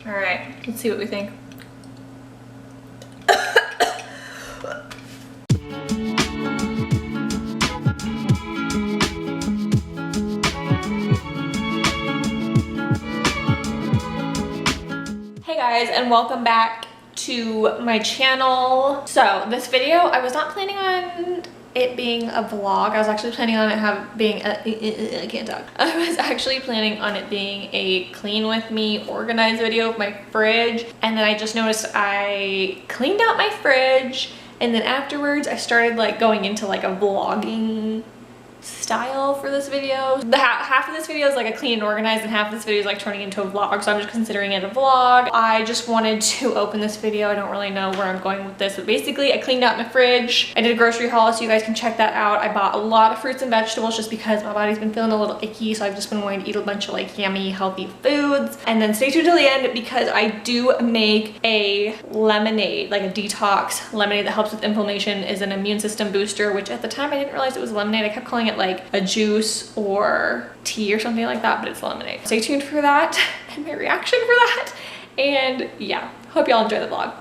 All right, let's see what we think. Hey guys, and welcome back to my channel. So this video, I was not planning on it being a vlog. I was actually planning on it being a, I can't talk. I was actually planning on it being a clean with me, organized video of my fridge. And then I just noticed I cleaned out my fridge, and then afterwards I started like going into like a vlogging style for this video. The half of this video is like a clean and organized, and half of this video is like turning into a vlog, so I'm just considering it a vlog. I just wanted to open this video. I don't really know where I'm going with this, but basically I cleaned out my fridge. I did a grocery haul, so you guys can check that out. I bought a lot of fruits and vegetables just because my body's been feeling a little icky, so I've just been wanting to eat a bunch of like yummy healthy foods. And then stay tuned till the end because I do make a lemonade, like a detox lemonade that helps with inflammation, is an immune system booster, which at the time I didn't realize it was lemonade. I kept calling it like a juice or tea or something like that, but it's lemonade. Stay tuned for that and my reaction for that. And yeah, hope y'all enjoy the vlog.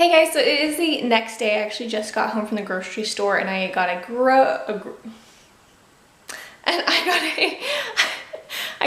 Hey guys, so it is the next day. I actually just got home from the grocery store and I got I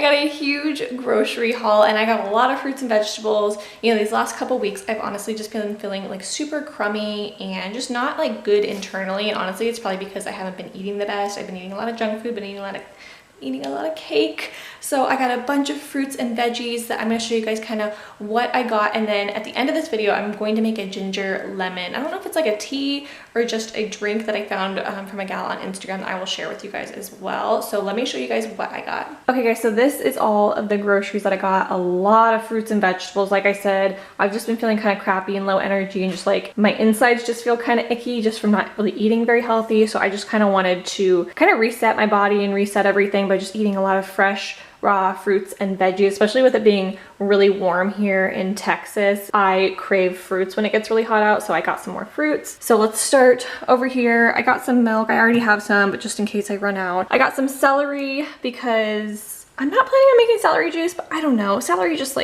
got a huge grocery haul, and I got a lot of fruits and vegetables. You know, these last couple weeks I've honestly just been feeling like super crummy and just not like good internally, and honestly it's probably because I haven't been eating the best. I've been eating a lot of junk food, been eating a lot of cake. So I got a bunch of fruits and veggies that I'm going to show you guys kind of what I got, and then at the end of this video I'm going to make a ginger lemon. I don't know if it's like a tea or just a drink that I found from a gal on Instagram that I will share with you guys as well. So let me show you guys what I got. Okay guys, so this is all of the groceries that I got. A lot of fruits and vegetables. Like I said, I've just been feeling kind of crappy and low energy, and just like my insides just feel kind of icky just from not really eating very healthy. So I just kind of wanted to kind of reset my body and reset everything by just eating a lot of fresh raw fruits and veggies, especially with it being really warm here in Texas. I crave fruits when it gets really hot out, so I got some more fruits. So let's start over here. I got some milk. I already have some, but just in case I run out. I got some celery because I'm not planning on making celery juice, but I don't know. Celery just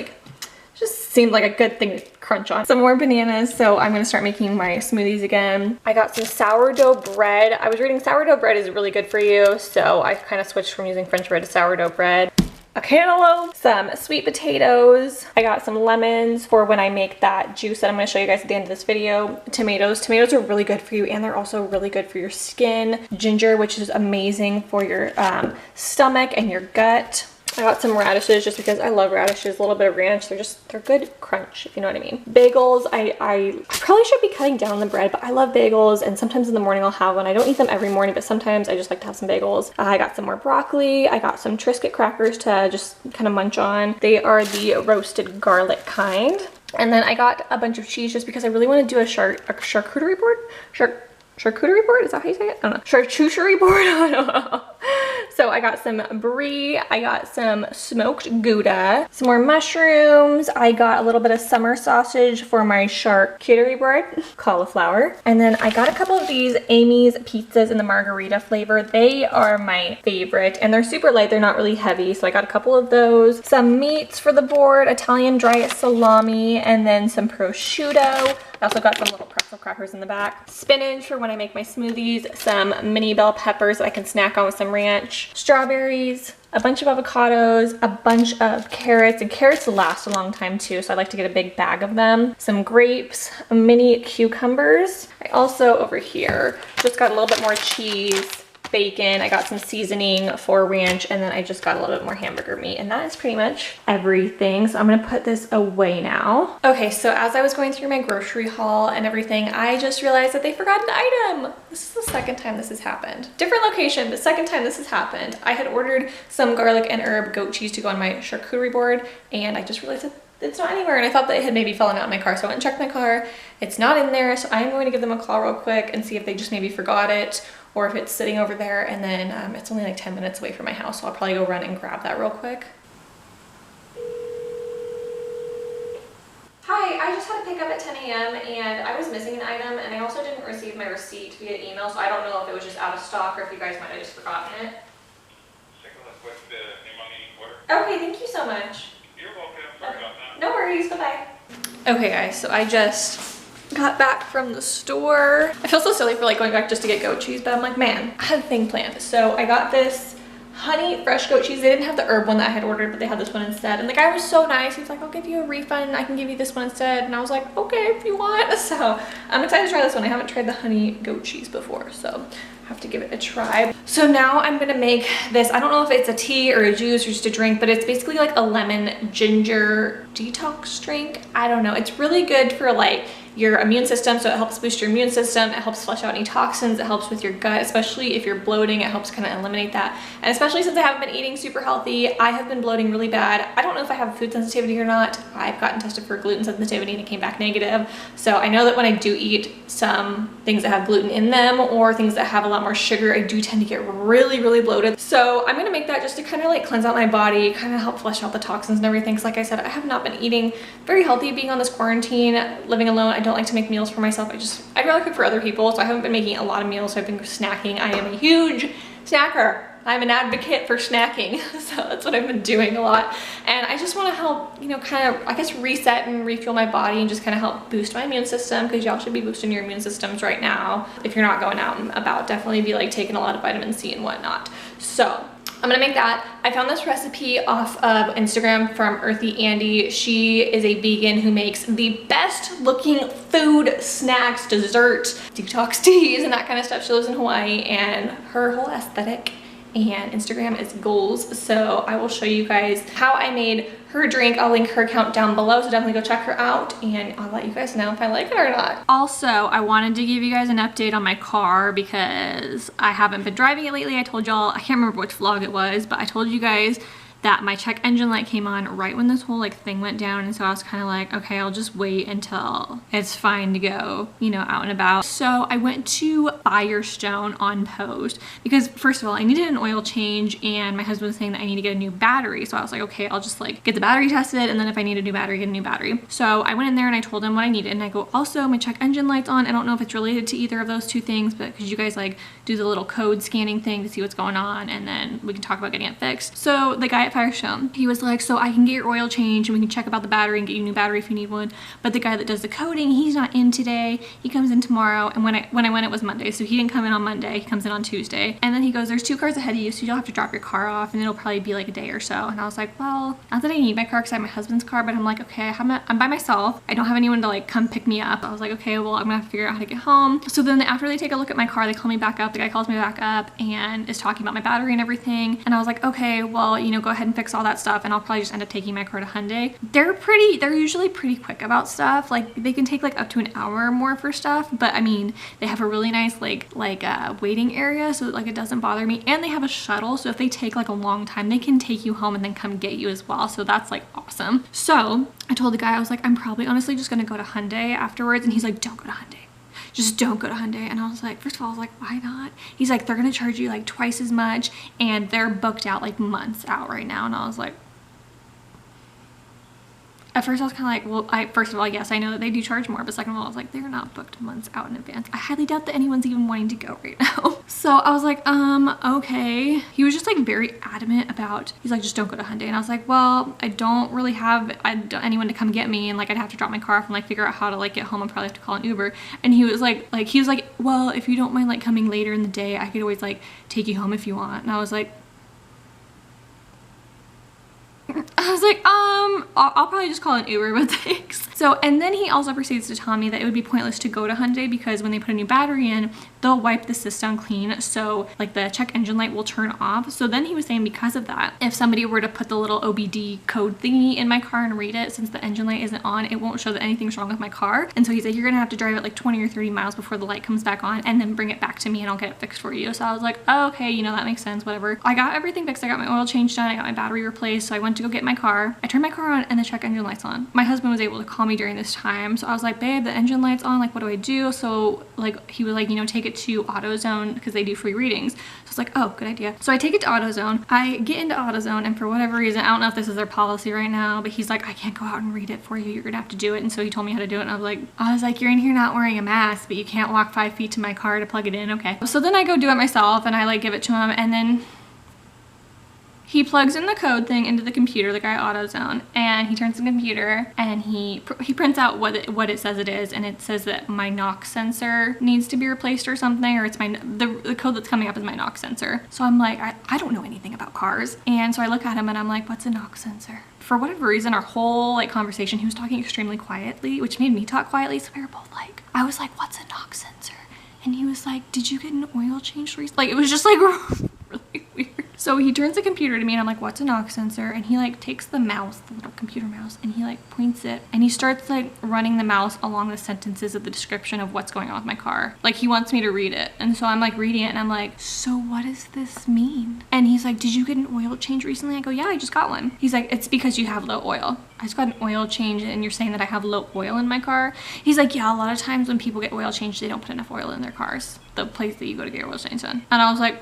seemed like a good thing to crunch on. Some more bananas, so I'm gonna start making my smoothies again. I got some sourdough bread. I was reading sourdough bread is really good for you, so I kind of switched from using French bread to sourdough bread. A cantaloupe, some sweet potatoes. I got some lemons for when I make that juice that I'm going to show you guys at the end of this video. Tomatoes. Tomatoes are really good for you, and they're also really good for your skin. Ginger, which is amazing for your stomach and your gut. I got some radishes just because I love radishes. A little bit of ranch. They're good crunch, if you know what I mean. Bagels. I probably should be cutting down on the bread, but I love bagels, and sometimes in the morning I'll have one. I don't eat them every morning, but sometimes I just like to have some bagels. I got some more broccoli. I got some Triscuit crackers to just kind of munch on. They are the roasted garlic kind. And then I got a bunch of cheese just because I really want to do a charcuterie board. Charcuterie board? Is that how you say it? I don't know. Charcuterie board? I don't know. So I got some brie. I got some smoked Gouda. Some more mushrooms. I got a little bit of summer sausage for my charcuterie board. Cauliflower. And then I got a couple of these Amy's pizzas in the margarita flavor. They are my favorite, and they're super light. They're not really heavy. So I got a couple of those. Some meats for the board. Italian dry salami, and then some prosciutto. I also got some little pretzel crackers in the back. Spinach for when I make my smoothies. Some mini bell peppers that I can snack on with some ranch. Strawberries. A bunch of avocados. A bunch of carrots. And carrots last a long time too, so I like to get a big bag of them. Some grapes. Mini cucumbers. I also, over here, just got a little bit more cheese. Bacon. I got some seasoning for ranch, and then I just got a little bit more hamburger meat, and that is pretty much everything. So I'm gonna put this away now. Okay, so as I was going through my grocery haul and everything, I just realized that they forgot an item. This is the second time this has happened. Different location, but second time this has happened. I had ordered some garlic and herb goat cheese to go on my charcuterie board, and I just realized that it's not anywhere, and I thought that it had maybe fallen out in my car, so I went and checked my car. It's not in there, so I'm going to give them a call real quick and see if they just maybe forgot it, or if it's sitting over there, and then it's only like 10 minutes away from my house, so I'll probably go run and grab that real quick. Hi, I just had a pickup at 10 a.m. and I was missing an item, and I also didn't receive my receipt via email, so I don't know if it was just out of stock or if you guys might have just forgotten it. Take a look. What's the name on the order? Okay, thank you so much. You're welcome. Sorry about that. No worries, bye-bye. Okay guys, so I just got back from the store. I feel so silly for like going back just to get goat cheese, but I'm like, man, I had a thing planned. So I got this honey fresh goat cheese. They didn't have the herb one that I had ordered, but they had this one instead. And the guy was so nice. He was like, I'll give you a refund. I can give you this one instead. And I was like, okay, if you want. So I'm excited to try this one. I haven't tried the honey goat cheese before, so I have to give it a try. So now I'm gonna make this. I don't know if it's a tea or a juice or just a drink, but it's basically like a lemon ginger detox drink. I don't know. It's really good for like your immune system, so it helps boost your immune system, it helps flush out any toxins, it helps with your gut, especially if you're bloating, it helps kind of eliminate that. And especially since I haven't been eating super healthy, I have been bloating really bad. I don't know if I have food sensitivity or not. I've gotten tested for gluten sensitivity and it came back negative. So I know that when I do eat some things that have gluten in them or things that have a lot more sugar, I do tend to get really, really bloated. So I'm gonna make that just to kind of like cleanse out my body, kind of help flush out the toxins and everything. Because like I said, I have not been eating very healthy being on this quarantine, living alone. I don't like to make meals for myself. I'd rather cook for other people, so I haven't been making a lot of meals, so I've been snacking. I am a huge snacker. I'm an advocate for snacking, so that's what I've been doing a lot. And I just want to help, you know, kind of, I guess, reset and refuel my body and just kind of help boost my immune system, because y'all should be boosting your immune systems right now. If you're not going out and about, definitely be like taking a lot of vitamin C and whatnot. So I'm gonna make that. I found this recipe off of Instagram from Earthy Andy. She is a vegan who makes the best looking food, snacks, dessert, detox teas, and that kind of stuff. She lives in Hawaii, and her whole aesthetic and Instagram is goals. So I will show you guys how I made her drink. I'll link her account down below, so definitely go check her out, and I'll let you guys know if I like it or not. Also, I wanted to give you guys an update on my car because I haven't been driving it lately. I told y'all, I can't remember which vlog it was, but I told you guys that my check engine light came on right when this whole like thing went down, and so I was kind of like, okay, I'll just wait until it's fine to go, you know, out and about. So I went to Firestone on Post because first of all, I needed an oil change, and my husband was saying that I need to get a new battery. So I was like, okay, I'll just like get the battery tested, and then if I need a new battery, get a new battery. So I went in there and I told him what I needed, and I go, also my check engine light's on. I don't know if it's related to either of those two things, but because you guys like do the little code scanning thing to see what's going on, and then we can talk about getting it fixed. So the guy at Firestone, he was like, so I can get your oil change and we can check about the battery and get you a new battery if you need one, but the guy that does the coding, he's not in today. He comes in tomorrow. And when I went, it was Monday, so he didn't come in on Monday. He comes in on Tuesday, and then he goes, there's 2 cars ahead of you, so you'll have to drop your car off, and it'll probably be like a day or so. And I was like, well, not that I need my car because I have my husband's car, but I'm like, okay, I'm by myself. I don't have anyone to like come pick me up. I was like, okay, well, I'm gonna have to figure out how to get home. So then after they take a look at my car, they call me back up. The guy calls me back up and is talking about my battery and everything. And I was like, okay, well, you know, go ahead and fix all that stuff, and I'll probably just end up taking my car to Hyundai. They're usually pretty quick about stuff. Like they can take like up to an hour or more for stuff, but I mean, they have a really nice like waiting area, so like it doesn't bother me. And they have a shuttle, so if they take like a long time, they can take you home and then come get you as well. So that's like awesome. So I told the guy, I was like, I'm probably honestly just gonna go to Hyundai afterwards, and he's like, don't go to Hyundai. Just don't go to Hyundai. And I was like, first of all, I was like, why not? He's like, they're gonna charge you like twice as much, and they're booked out like months out right now. And I was like, at first I was kind of like, well, first of all, yes, I know that they do charge more, but second of all, I was like, they're not booked months out in advance. I highly doubt that anyone's even wanting to go right now. So I was like, okay. He was just like very adamant about, he's like, just don't go to Hyundai. And I was like, well, I don't really have anyone to come get me, and like I'd have to drop my car off and like figure out how to like get home. I'd probably have to call an Uber. And he was like, well, if you don't mind like coming later in the day, I could always like take you home if you want. And I was like, I'll probably just call an Uber, but thanks. So, and then he also proceeds to tell me that it would be pointless to go to Hyundai because when they put a new battery in, they'll wipe the system clean, so like the check engine light will turn off. So then he was saying because of that, if somebody were to put the little OBD code thingy in my car and read it, since the engine light isn't on, it won't show that anything's wrong with my car. And so he's like, you're gonna have to drive it like 20 or 30 miles before the light comes back on, and then bring it back to me and I'll get it fixed for you. So I was like, oh, okay, you know, that makes sense, whatever. I got everything fixed. I got my oil changed done. I got my battery replaced. So I went to go get my car. I turned my car on and the check engine light's on. My husband was able to call me during this time. So I was like, babe, the engine light's on. Like, what do I do? So like, he was like, you know, take it to AutoZone because they do free readings. So I was like, oh, good idea. So I take it to AutoZone. I get into AutoZone, and for whatever reason, I don't know if this is their policy right now, but he's like, I can't go out and read it for you. You're gonna have to do it. And so he told me how to do it. And I was like, you're in here not wearing a mask, but you can't walk 5 feet to my car to plug it in. Okay. So then I go do it myself, and I like give it to him, and then he plugs in the code thing into the computer, the guy at AutoZone, and he turns the computer and he prints out what it says it is, and it says that my knock sensor needs to be replaced or something, or it's the code that's coming up is my knock sensor. So I'm like, I don't know anything about cars, and so I look at him and I'm like, what's a knock sensor? For whatever reason, our whole like conversation, he was talking extremely quietly, which made me talk quietly, so we were both like, I was like, what's a knock sensor? And he was like, did you get an oil change recently? Like, it was just like really weird. So he turns the computer to me and I'm like, what's a knock sensor? And he like takes the mouse, the little computer mouse, and he like points it, and he starts like running the mouse along the sentences of the description of what's going on with my car. Like, he wants me to read it. And so I'm like reading it and I'm like, so what does this mean? And he's like, did you get an oil change recently? I go, yeah, I just got one. He's like, it's because you have low oil. I just got an oil change and you're saying that I have low oil in my car? He's like, yeah, a lot of times when people get oil changed, they don't put enough oil in their cars, the place that you go to get your oil change done. And I was like,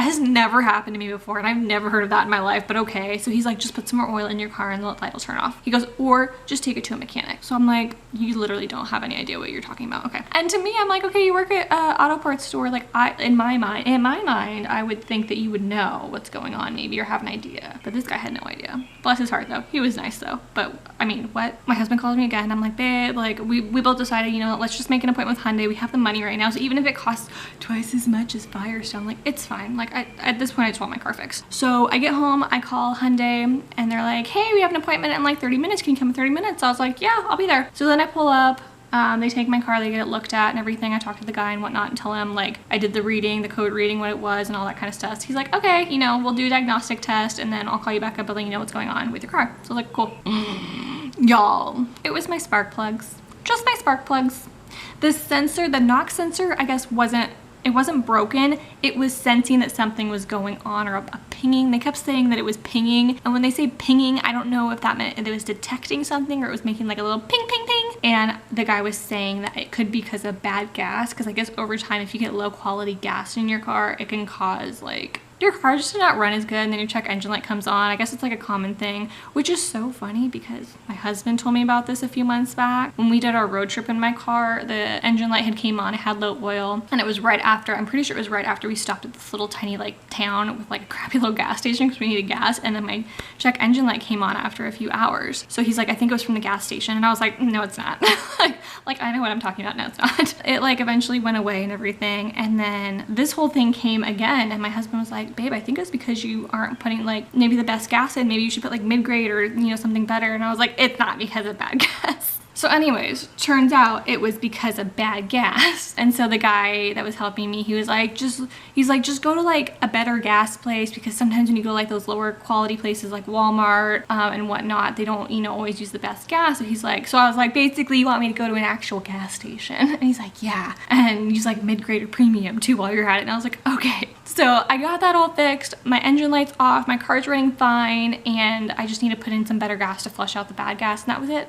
That has never happened to me before, and I've never heard of that in my life, but okay. So he's like, just put some more oil in your car and the light will turn off. He goes, or just take it to a mechanic. So I'm like, you literally don't have any idea what you're talking about. Okay. And to me, I'm like, okay, you work at an auto parts store. Like in my mind, I would think that you would know what's going on maybe or have an idea. But this guy had no idea. Bless his heart though. He was nice though. But I mean, what? My husband called me again. I'm like, babe, like we both decided, you know, let's just make an appointment with Hyundai. We have the money right now. So even if it costs twice as much as Firestone, like it's fine. Like at this point, I just want my car fixed. So I get home, I call Hyundai and they're like, hey, we have an appointment in like 30 minutes. Can you come in 30 minutes? I was like, yeah, I'll be there. So then I pull up. They take my car, they get it looked at and everything. I talk to the guy and whatnot and tell him like I did the reading, the code reading, what it was and all that kind of stuff. So he's like, okay, you know, we'll do a diagnostic test and then I'll call you back up and let you know what's going on with your car. So I was like, cool. Y'all, it was my spark plugs. Just my spark plugs. The sensor, the knock sensor, I guess it wasn't broken. It was sensing that something was going on or a pinging. They kept saying that it was pinging. And when they say pinging, I don't know if that meant it was detecting something or it was making like a little ping, ping, ping. And the guy was saying that it could be because of bad gas. Because I guess over time, if you get low quality gas in your car, it can cause like your car just to not run as good and then your check engine light comes on. I guess it's like a common thing, which is so funny because my husband told me about this a few months back. When we did our road trip in my car, the engine light had came on, it had low oil, and it was right after, I'm pretty sure it was right after we stopped at this little tiny like town with like a crappy little gas station because we needed gas, and then my check engine light came on after a few hours. So he's like, I think it was from the gas station, and I was like, no, it's not. like I know what I'm talking about. No, it's not. It like eventually went away and everything, and then this whole thing came again, and my husband was like, babe, I think it's because you aren't putting like maybe the best gas in. Maybe you should put like mid-grade or, you know, something better. And I was like, it's not because of bad gas. So anyways, turns out it was because of bad gas. And so the guy that was helping me, he was like, just go to like a better gas place, because sometimes when you go like those lower quality places like Walmart and whatnot, they don't, you know, always use the best gas. So he's like, so I was like, basically you want me to go to an actual gas station? And he's like, yeah. And use like mid-grade or premium too while you're at it. And I was like, okay. So I got that all fixed. My engine light's off, my car's running fine, and I just need to put in some better gas to flush out the bad gas, and that was it.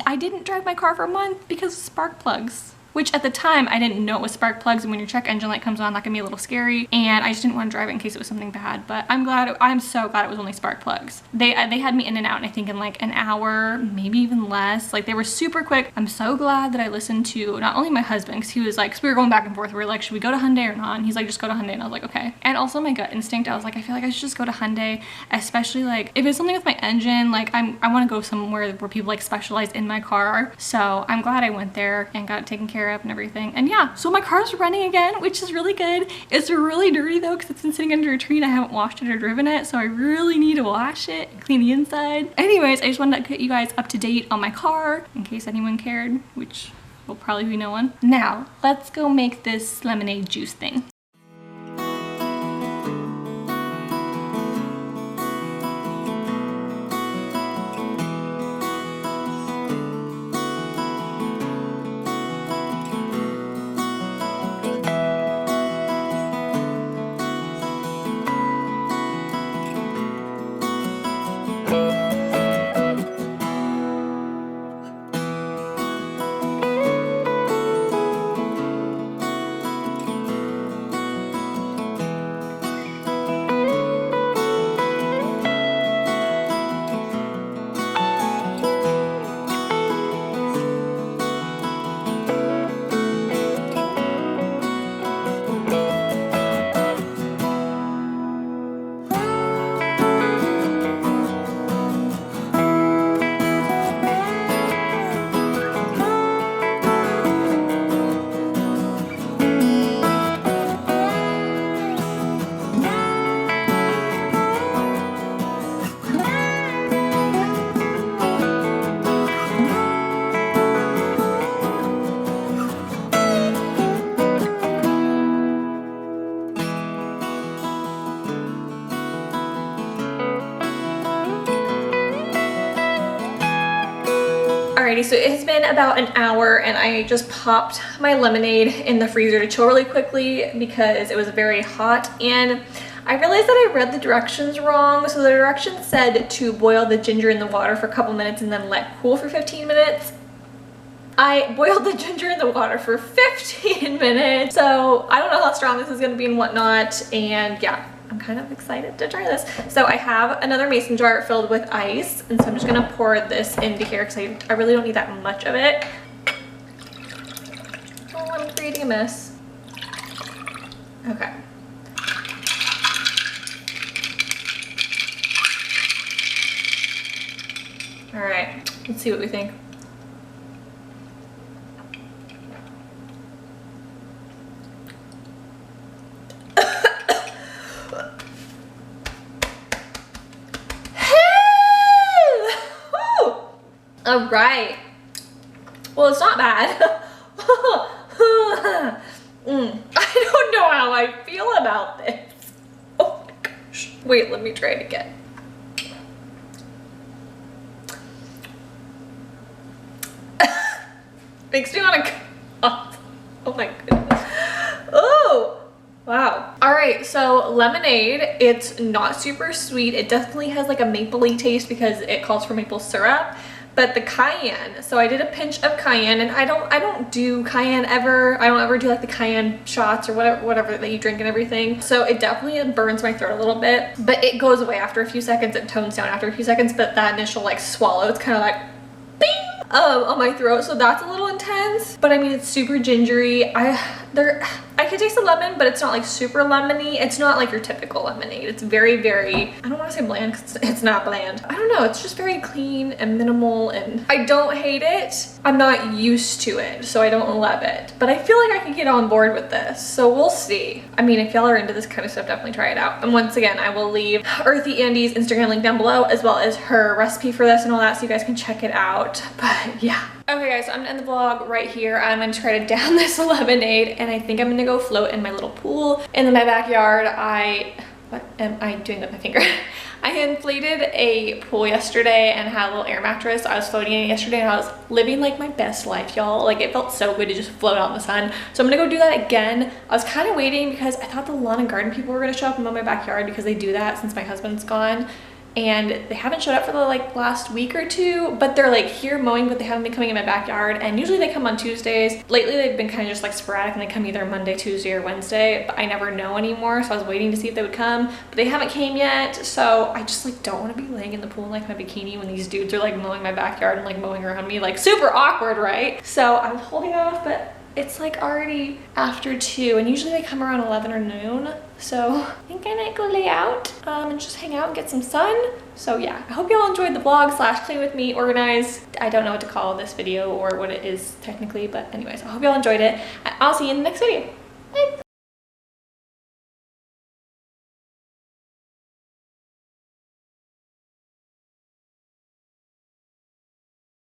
I didn't drive my car for a month because of spark plugs. Which at the time I didn't know it was spark plugs, and when your check engine light comes on, that can be a little scary, and I just didn't want to drive it in case it was something bad. But I'm so glad it was only spark plugs. They had me in and out, and I think in like an hour, maybe even less. Like they were super quick. I'm so glad that I listened to not only my husband, because he was like, because we were going back and forth. We were like, should we go to Hyundai or not? And he's like, just go to Hyundai. And I was like, okay. And also my gut instinct, I was like, I feel like I should just go to Hyundai, especially like if it's something with my engine. Like I want to go somewhere where people like specialize in my car. So I'm glad I went there and got it taken care of and everything. And yeah, so my car's running again, which is really good. It's really dirty though, because it's been sitting under a tree and I haven't washed it or driven it, so I really need to wash it and clean the inside. Anyways, I just wanted to get you guys up to date on my car in case anyone cared, which will probably be no one. Now let's go make this lemonade juice thing. Alrighty, so it has been about an hour and I just popped my lemonade in the freezer to chill really quickly because it was very hot, and I realized that I read the directions wrong. So the directions said to boil the ginger in the water for a couple minutes and then let cool for 15 minutes. I boiled the ginger in the water for 15 minutes. So I don't know how strong this is gonna be and whatnot. And yeah, I'm kind of excited to try this. So I have another mason jar filled with ice. And so I'm just gonna pour this into here because I really don't need that much of it. Oh, I'm creating a mess. Okay. All right, let's see what we think. All right. Well, it's not bad. I don't know how I feel about this. Oh my gosh. Wait, let me try it again. Makes me want to cough. Oh my goodness. Oh, wow. All right, so lemonade, it's not super sweet. It definitely has like a mapley taste because it calls for maple syrup. But the cayenne, so I did a pinch of cayenne, and I don't do cayenne ever. I don't ever do like the cayenne shots or whatever that you drink and everything. So it definitely burns my throat a little bit, but it goes away after a few seconds. It tones down after a few seconds, but that initial like swallow, it's kind of like bing on my throat. So that's a little intense, but I mean, it's super gingery. I can taste the lemon, but it's not like super lemony. It's not like your typical lemonade. It's very, very, I don't want to say bland because it's not bland. I don't know. It's just very clean and minimal, and I don't hate it. I'm not used to it, so I don't love it, but I feel like I can get on board with this. So we'll see. I mean, if y'all are into this kind of stuff, definitely try it out. And once again, I will leave Earthy Andy's Instagram link down below, as well as her recipe for this and all that, so you guys can check it out. But yeah. Okay guys, so I'm gonna end the vlog right here. I'm gonna try to down this lemonade, and I think I'm gonna go float in my little pool in my backyard. What am I doing with my finger? I inflated a pool yesterday and had a little air mattress. I was floating in it yesterday and I was living like my best life, y'all. Like, it felt so good to just float out in the sun. So I'm gonna go do that again. I was kind of waiting because I thought the lawn and garden people were gonna show up and mow my backyard because they do that since my husband's gone. And they haven't showed up for the like last week or two, but they're like here mowing, but they haven't been coming in my backyard. And usually they come on Tuesdays. Lately they've been kind of just like sporadic, and they come either Monday, Tuesday, or Wednesday, but I never know anymore. So I was waiting to see if they would come, but they haven't came yet. So I just like don't want to be laying in the pool in like my bikini when these dudes are like mowing my backyard and like mowing around me, like super awkward, right? So I was holding off, but it's like already after 2, and usually they come around 11 or noon. So I think I might go lay out and just hang out and get some sun. So yeah, I hope y'all enjoyed the vlog / clean with me, organize. I don't know what to call this video or what it is technically, but anyways, I hope y'all enjoyed it. I'll see you in the next video.